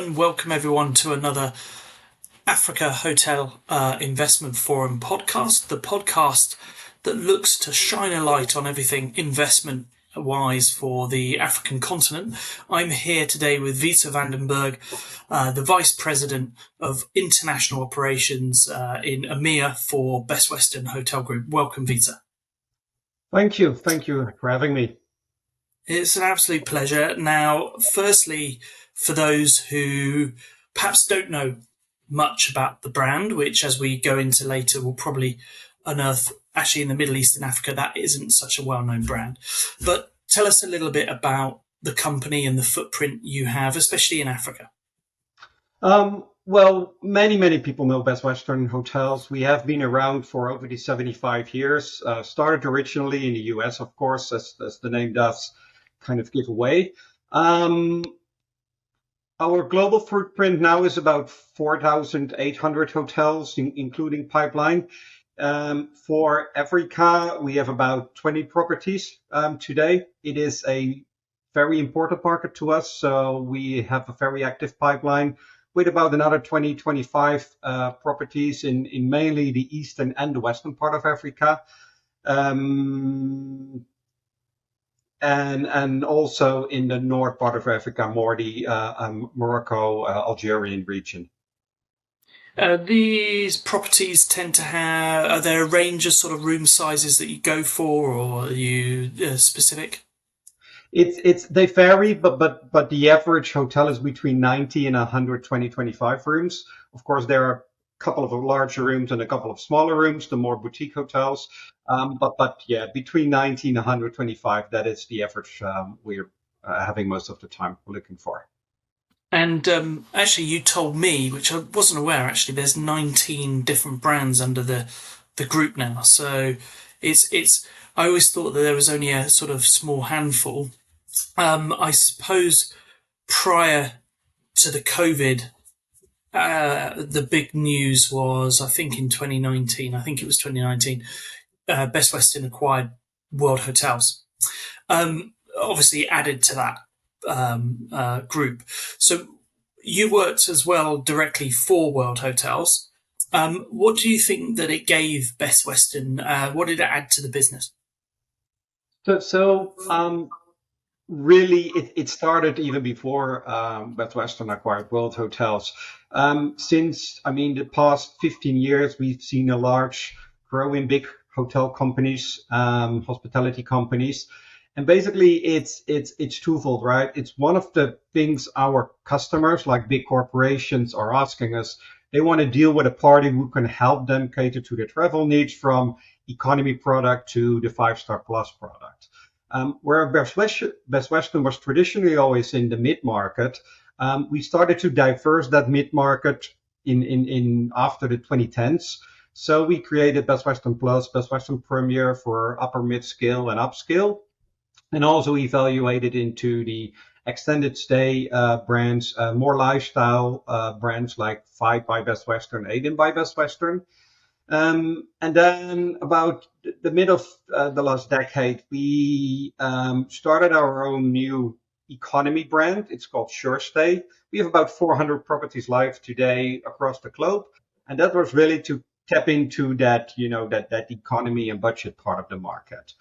and welcome everyone to another Africa Hotel Investment Forum podcast, the podcast that looks to shine a light on everything investment wise for the African continent. I'm here today with Wytze van Berg, the Vice President of International Operations in EMEA for Best Western Hotel Group. Welcome, Wytze. Thank you for having me. It's an absolute pleasure. Now, firstly, for those who perhaps don't know much about the brand, which as we go into later, we'll probably unearth actually in the Middle East and Africa, that isn't such a well-known brand. But tell us a little bit about the company and the footprint you have, especially in Africa. Well, many people know Best Western Hotels. We have been around for over the 75 years. Started originally in the US, of course, as the name does kind of give away. Our global footprint now is about 4,800 hotels, including pipeline. For Africa, we have about 20 properties today. It is a very important market to us, so we have a very active pipeline with about another 25 properties in mainly the eastern and the western part of Africa. And also in the north part of Africa, more the Morocco, Algerian region. These properties tend to have, are there a range of sort of room sizes that you go for, or are you specific? They vary, but the average hotel is between 90 and 125 rooms. Of course, there are a couple of larger rooms and a couple of smaller rooms, the more boutique hotels. But yeah, between 90 and 125, that is the average we're having most of the time looking for. And actually, you told me, which I wasn't aware, actually, there's 19 different brands under the group now. So it's I always thought that there was only a sort of small handful. I suppose prior to the COVID, the big news was, I think in 2019, Best Western acquired World Hotels. Obviously added to that group. So you worked as well directly for World Hotels. What do you think that it gave Best Western? What did it add to the business? So really, it started even before Best Western acquired World Hotels. Since, the past 15 years, we've seen a large growing big hotel companies, hospitality companies. And basically, it's twofold, right? It's one of the things our customers, like big corporations, are asking us. They want to deal with a party who can help them cater to their travel needs, from economy product to the 5-star plus product. Where Best Western was traditionally always in the mid-market, we started to diverse that mid-market in after the 2010s. So we created Best Western Plus, Best Western Premier for upper mid-scale and upscale, and also evaluated into the extended stay brands, more lifestyle brands like 5 by Best Western, 8 by Best Western. And then about the mid of the last decade, we started our own new economy brand. It's called SureStay. We have about 400 properties live today across the globe. And that was really to tap into that, that economy and budget part of the market.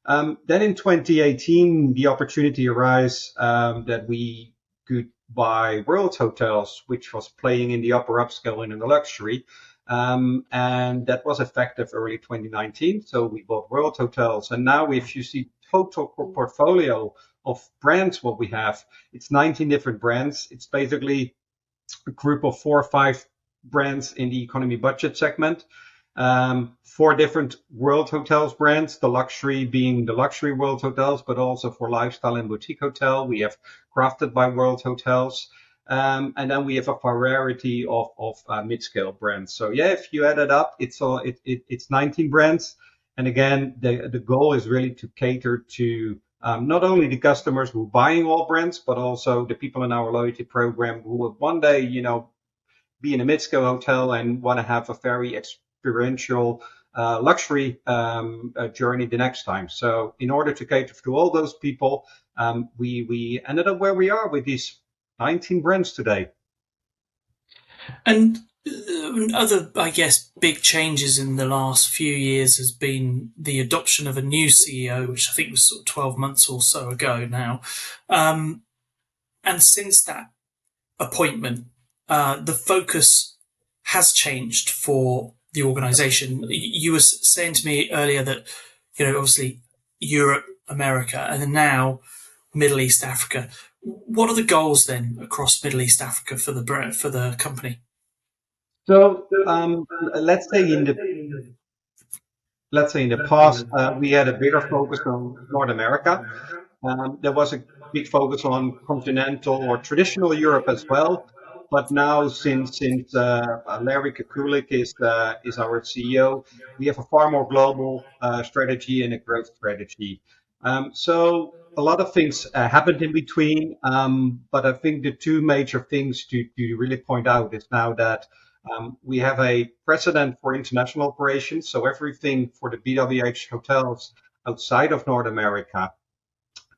Then in 2018, the opportunity arose that we could buy World Hotels, which was playing in the upper upscale and in the luxury. And that was effective early 2019. So we bought World Hotels. And now if you see total portfolio of brands, what we have, it's 19 different brands. It's basically a group of 4 or 5 brands in the economy budget segment. 4 different World Hotels brands, the luxury being the luxury World Hotels, but also for lifestyle and boutique hotel, we have Crafted by World Hotels. And then we have a variety of mid-scale brands. So yeah, if you add it up, it's 19 brands. And again, the goal is really to cater to not only the customers who are buying all brands, but also the people in our loyalty program who will one day, be in a mid-scale hotel and want to have a very experiential luxury journey the next time. So in order to cater to all those people, we ended up where we are with these 19 brands today. And other, I guess, big changes in the last few years has been the adoption of a new CEO, which I think was sort of 12 months or so ago now. Um, and since that appointment, the focus has changed for the organisation. You were saying to me earlier that, obviously Europe, America, and then now Middle East, Africa. What are the goals then across Middle East, Africa for the company? So let's say in the past, we had a bigger focus on North America. There was a big focus on continental or traditional Europe as well. But now, since Larry Kukulik is our CEO, we have a far more global strategy and a growth strategy. So a lot of things happened in between, but I think the two major things to really point out is now that we have a president for international operations, so everything for the BWH hotels outside of North America.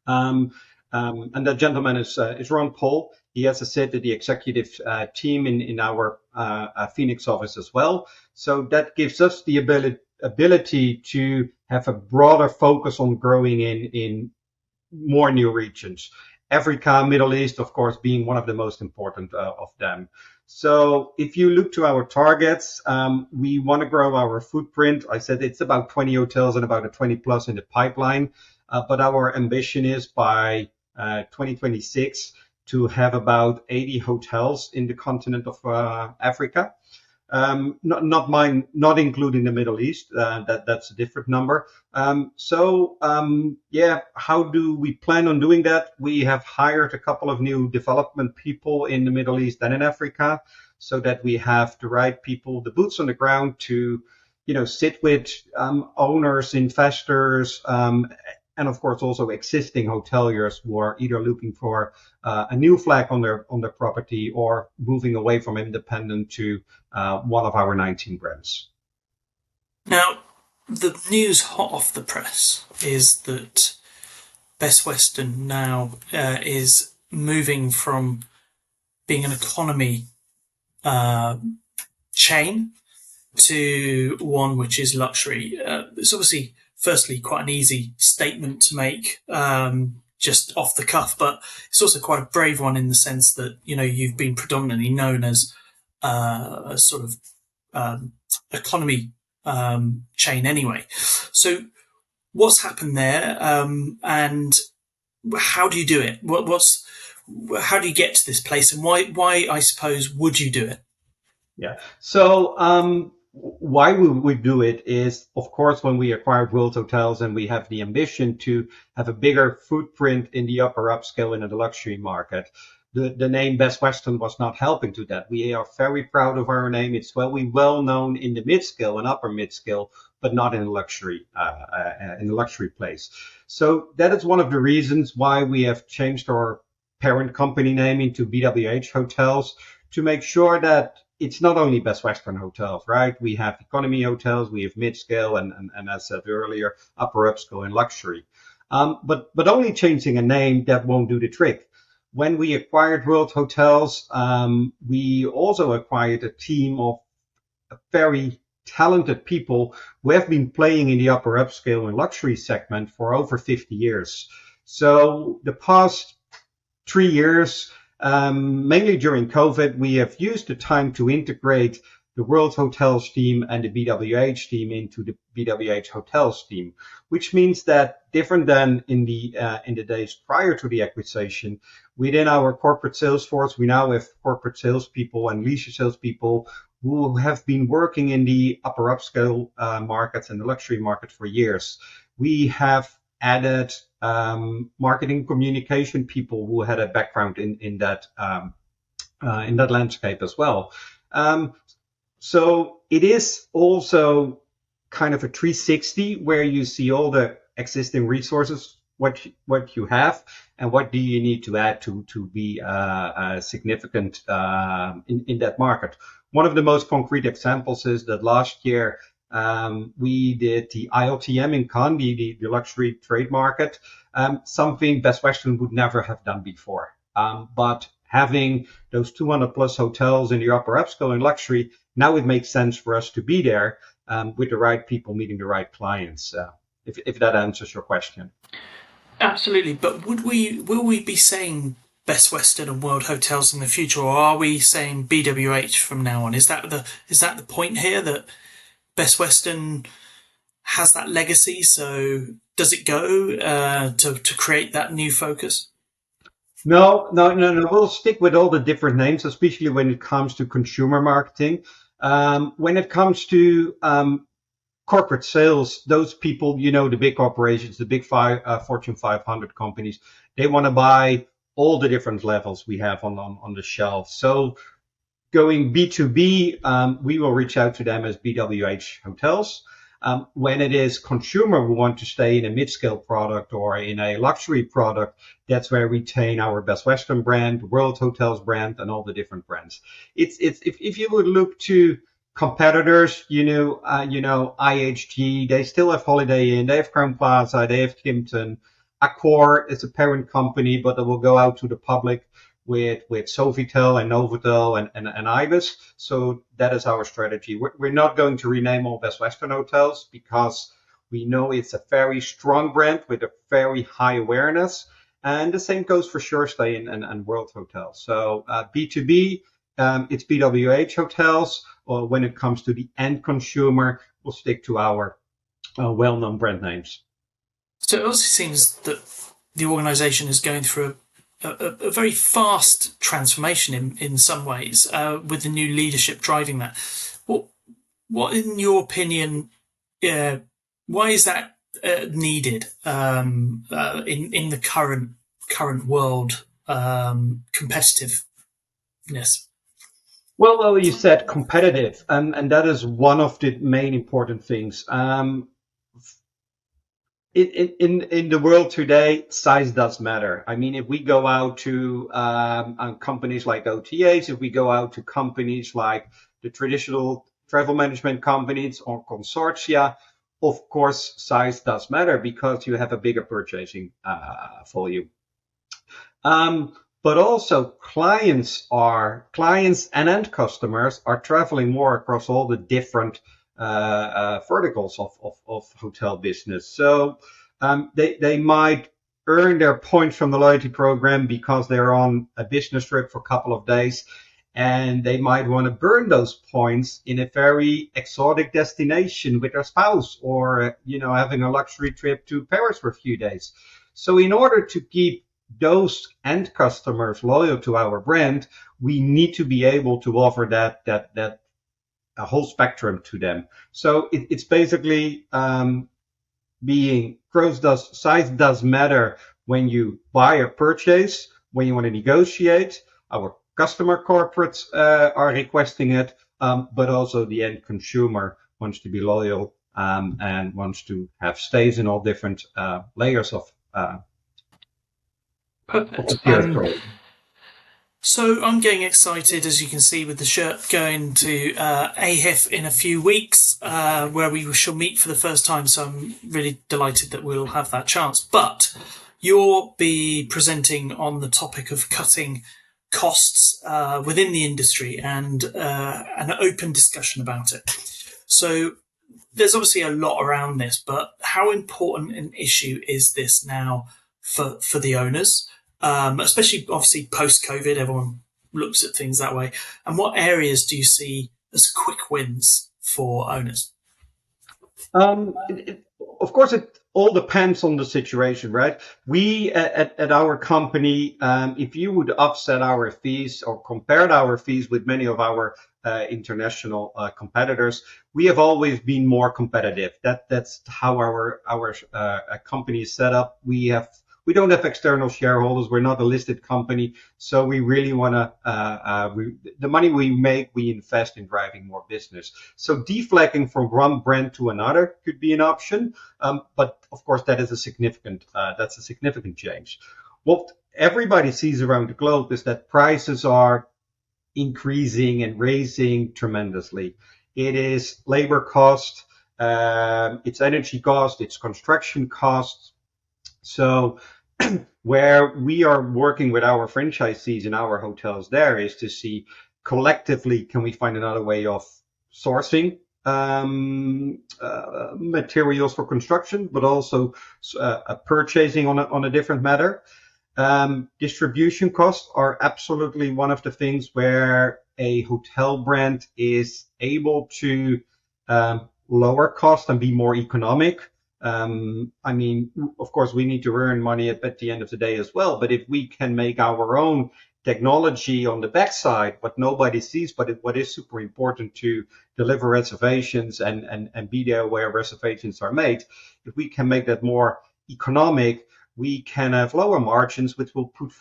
Um, and that gentleman is Ron Paul. He has a seat at the executive team in our Phoenix office as well. So that gives us the ability to have a broader focus on growing in more new regions. Africa, Middle East, of course, being one of the most important of them. So if you look to our targets, we want to grow our footprint. I said it's about 20 hotels and about a 20 plus in the pipeline. But our ambition is by 2026 to have about 80 hotels in the continent of Africa. Not including the Middle East. That's a different number. Yeah, how do we plan on doing that? We have hired a couple of new development people in the Middle East and in Africa, so that we have the right people, the boots on the ground to, sit with owners, investors, and of course also existing hoteliers who are either looking for a new flag on their property or moving away from independent to one of our 19 brands. Now, the news hot off the press is that Best Western now is moving from being an economy chain to one which is luxury. It's obviously, firstly, quite an easy statement to make, just off the cuff, but it's also quite a brave one in the sense that, you've been predominantly known as a sort of economy chain anyway. So what's happened there, and how do you do it? How do you get to this place, and why I suppose would you do it? Yeah. So why we do it is, of course, when we acquired World Hotels and we have the ambition to have a bigger footprint in the upper upscale and in the luxury market. The name Best Western was not helping to that. We are very proud of our name. It's well known in the mid-scale and upper mid-scale, but not in the luxury place. So that is one of the reasons why we have changed our parent company name into BWH Hotels, to make sure that it's not only Best Western hotels, right? We have economy hotels, we have mid-scale, and as said earlier, upper upscale and luxury. But only changing a name, that won't do the trick. When we acquired World Hotels, we also acquired a team of very talented people who have been playing in the upper upscale and luxury segment for over 50 years. So the past 3 years, mainly during COVID, we have used the time to integrate the World Hotels team and the BWH team into the BWH Hotels team, which means that, different than in the days prior to the acquisition, within our corporate sales force, we now have corporate salespeople and leisure salespeople who have been working in the upper upscale markets and the luxury market for years. We have added marketing communication people who had a background in that landscape as well. So it is also kind of a 360 where you see all the existing resources, what you have, and what do you need to add to be significant in that market. One of the most concrete examples is that last year we did the ILTM in Cannes, the luxury trade market, something Best Western would never have done before. But having those 200 plus hotels in the upper upscale and luxury, now it makes sense for us to be there with the right people meeting the right clients. If that answers your question. Absolutely, but will we be saying Best Western and World Hotels in the future, or are we saying BWH from now on? Is that the point here, that Best Western has that legacy? So does it go to create that new focus? No. We'll stick with all the different names, especially when it comes to consumer marketing. When it comes to corporate sales, those people, the big corporations, the big Fortune 500 companies, they want to buy all the different levels we have on the shelf. So going B2B, we will reach out to them as BWH hotels. When it is consumer who want to stay in a mid-scale product or in a luxury product, that's where we retain our Best Western brand, World Hotels brand, and all the different brands. It's if you would look to competitors, IHG, they still have Holiday Inn, they have Crown Plaza, they have Kimpton. Accor is a parent company, but it will go out to the public with Sofitel and Novotel and Ibis. So that is our strategy. We're not going to rename all Best Western hotels because we know it's a very strong brand with a very high awareness. And the same goes for SureStay and World Hotels. So B2B, it's BWH hotels. Or when it comes to the end consumer, we'll stick to our well-known brand names. So it also seems that the organisation is going through a very fast transformation in some ways, with the new leadership driving that. What in your opinion, why is that needed in the current world competitiveness? Well, you said competitive, and that is one of the main important things. In the world today, size does matter. I mean, if we go out to companies like OTAs, if we go out to companies like the traditional travel management companies or consortia, of course, size does matter because you have a bigger purchasing volume. But also clients and end customers are traveling more across all the different verticals of hotel business. So they might earn their points from the loyalty program because they're on a business trip for a couple of days, and they might want to burn those points in a very exotic destination with their spouse, or having a luxury trip to Paris for a few days. So in order to keep those end customers loyal to our brand, we need to be able to offer that a whole spectrum to them. So it's basically size does matter when you buy or purchase, when you want to negotiate. Our customer corporates are requesting it, but also the end consumer wants to be loyal and wants to have stays in all different layers of Perfect. So I'm getting excited, as you can see, with the shirt going to AHIF in a few weeks, where we shall meet for the first time. So I'm really delighted that we'll have that chance. But you'll be presenting on the topic of cutting costs within the industry and an open discussion about it. So there's obviously a lot around this, but how important an issue is this now for the owners? Especially obviously post-COVID, everyone looks at things that way. And what areas do you see as quick wins for owners? Of course, it all depends on the situation, right? We at our company, if you would offset our fees or compared our fees with many of our international competitors, we have always been more competitive. That's how our company is set up. We don't have external shareholders. We're not a listed company. So we really want to, the money we make, we invest in driving more business. So deflagging from one brand to another could be an option. But of course, that's a significant change. What everybody sees around the globe is that prices are increasing and raising tremendously. It is labor cost, it's energy cost, it's construction costs. So Where we are working with our franchisees in our hotels there is to see collectively, can we find another way of sourcing materials for construction, but also purchasing on a different matter. Distribution costs are absolutely one of the things where a hotel brand is able to lower cost and be more economic. I mean, of course, we need to earn money at the end of the day as well. But if we can make our own technology on the backside, what nobody sees, but what is super important to deliver reservations and be there where reservations are made, if we can make that more economic, we can have lower margins, which will put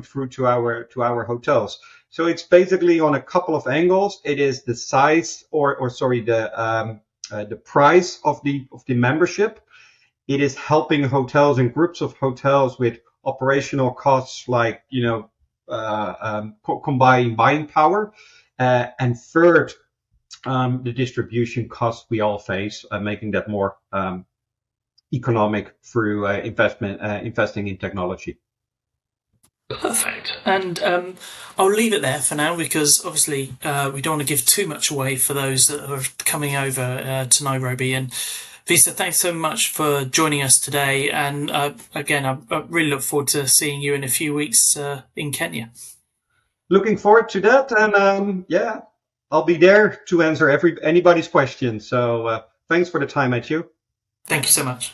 through to our hotels. So it's basically on a couple of angles. It is the size, or sorry, the price of the membership. It is helping hotels and groups of hotels with operational costs like combining buying power, and third, the distribution costs we all face, making that more economic through investing in technology. Perfect. And I'll leave it there for now because obviously we don't want to give too much away for those that are coming over to Nairobi. And Wytze, thanks so much for joining us today. And again, I really look forward to seeing you in a few weeks in Kenya. Looking forward to that. And I'll be there to answer anybody's question. So thanks for the time, Matthew. Thank you so much.